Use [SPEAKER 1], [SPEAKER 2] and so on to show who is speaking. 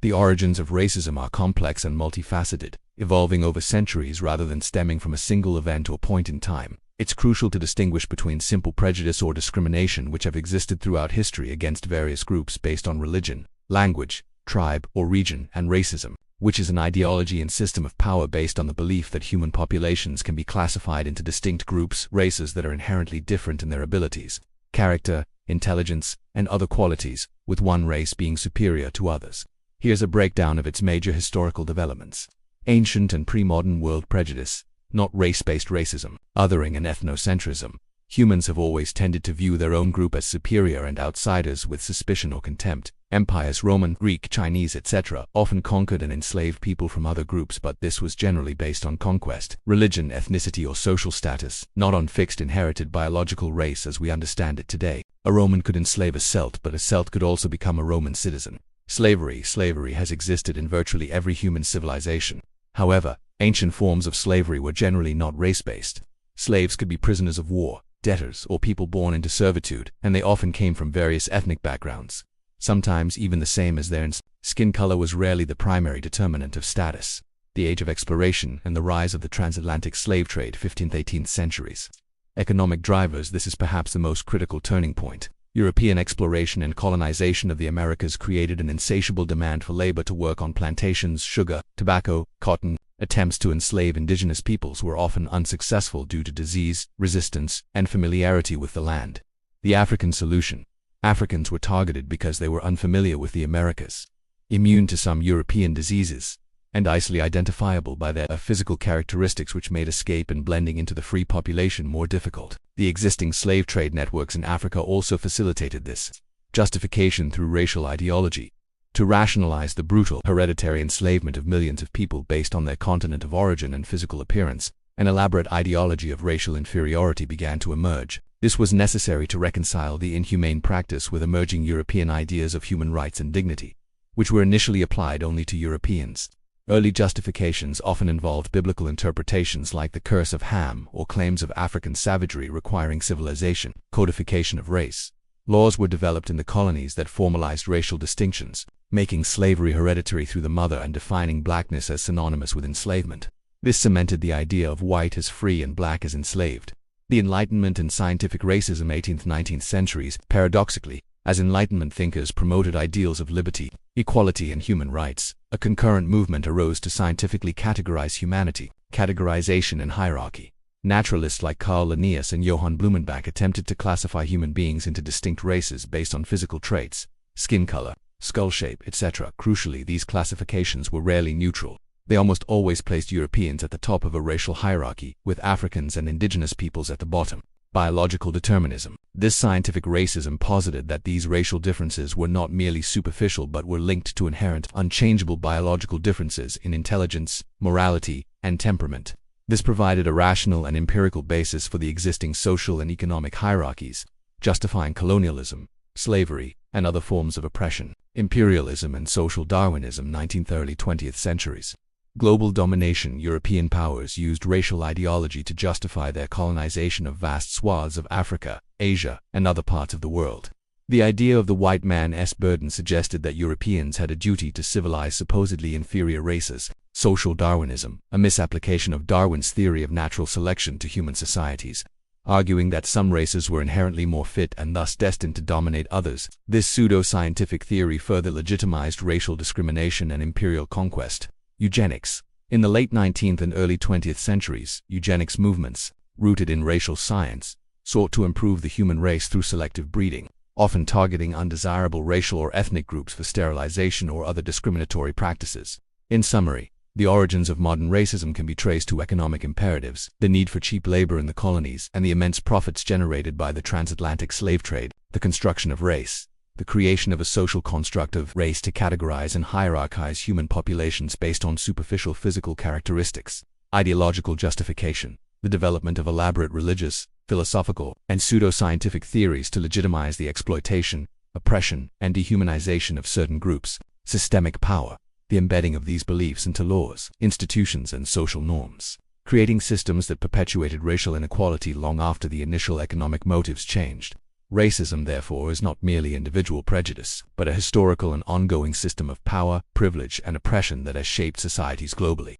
[SPEAKER 1] The origins of racism are complex and multifaceted, evolving over centuries rather than stemming from a single event or point in time. It's crucial to distinguish between simple prejudice or discrimination which have existed throughout history against various groups based on religion, language, tribe, or region, and racism, which is an ideology and system of power based on the belief that human populations can be classified into distinct groups, races that are inherently different in their abilities, character, intelligence, and other qualities, with one race being superior to others. Here's a breakdown of its major historical developments. Ancient and pre-modern world prejudice, not race-based racism, othering and ethnocentrism. Humans have always tended to view their own group as superior and outsiders with suspicion or contempt. Empires, Roman, Greek, Chinese, etc., often conquered and enslaved people from other groups, but this was generally based on conquest, religion, ethnicity, or social status, not on fixed inherited biological race as we understand it today. A Roman could enslave a Celt, but a Celt could also become a Roman citizen. Slavery has existed in virtually every human civilization. However, ancient forms of slavery were generally not race-based. Slaves could be prisoners of war, debtors, or people born into servitude, and they often came from various ethnic backgrounds, sometimes even the same as theirs. Skin color was rarely the primary determinant of status. The age of exploration and the rise of the transatlantic slave trade, 15th-18th centuries. Economic drivers. This is perhaps the most critical turning point. European exploration and colonization of the Americas created an insatiable demand for labor to work on plantations, sugar, tobacco, cotton. Attempts to enslave indigenous peoples were often unsuccessful due to disease, resistance, and familiarity with the land. The African solution. Africans were targeted because they were unfamiliar with the Americas, immune to some European diseases, and easily identifiable by their physical characteristics, which made escape and blending into the free population more difficult. The existing slave trade networks in Africa also facilitated this. Justification through racial ideology. To rationalize the brutal, hereditary enslavement of millions of people based on their continent of origin and physical appearance, an elaborate ideology of racial inferiority began to emerge. This was necessary to reconcile the inhumane practice with emerging European ideas of human rights and dignity, which were initially applied only to Europeans. Early justifications often involved biblical interpretations like the curse of Ham or claims of African savagery requiring civilization. Codification of race. Laws were developed in the colonies that formalized racial distinctions, making slavery hereditary through the mother and defining blackness as synonymous with enslavement. This cemented the idea of white as free and black as enslaved. The Enlightenment and scientific racism, 18th-19th centuries. Paradoxically, as Enlightenment thinkers promoted ideals of liberty, equality, and human rights, a concurrent movement arose to scientifically categorize humanity. Categorization and hierarchy. Naturalists like Carl Linnaeus and Johann Blumenbach attempted to classify human beings into distinct races based on physical traits, skin color, skull shape, etc. Crucially, these classifications were rarely neutral. They almost always placed Europeans at the top of a racial hierarchy, with Africans and indigenous peoples at the bottom. Biological determinism. This scientific racism posited that these racial differences were not merely superficial but were linked to inherent, unchangeable biological differences in intelligence, morality, and temperament. This provided a rational and empirical basis for the existing social and economic hierarchies, justifying colonialism, slavery, and other forms of oppression. Imperialism and social Darwinism, 19th early 20th centuries. Global domination. European powers used racial ideology to justify their colonization of vast swaths of Africa, Asia, and other parts of the world. The idea of the white man's burden suggested that Europeans had a duty to civilize supposedly inferior races. Social Darwinism, a misapplication of Darwin's theory of natural selection to human societies, arguing that some races were inherently more fit and thus destined to dominate others. This pseudo-scientific theory further legitimized racial discrimination and imperial conquest. Eugenics. In the late 19th and early 20th centuries, eugenics movements, rooted in racial science, sought to improve the human race through selective breeding, often targeting undesirable racial or ethnic groups for sterilization or other discriminatory practices. In summary, the origins of modern racism can be traced to economic imperatives, the need for cheap labor in the colonies, and the immense profits generated by the transatlantic slave trade. The construction of race. The creation of a social construct of race to categorize and hierarchize human populations based on superficial physical characteristics. Ideological justification. The development of elaborate religious, philosophical, and pseudo-scientific theories to legitimize the exploitation, oppression, and dehumanization of certain groups. Systemic power. The embedding of these beliefs into laws, institutions, and social norms, creating systems that perpetuated racial inequality long after the initial economic motives changed. Racism, therefore, is not merely individual prejudice, but a historical and ongoing system of power, privilege, and oppression that has shaped societies globally.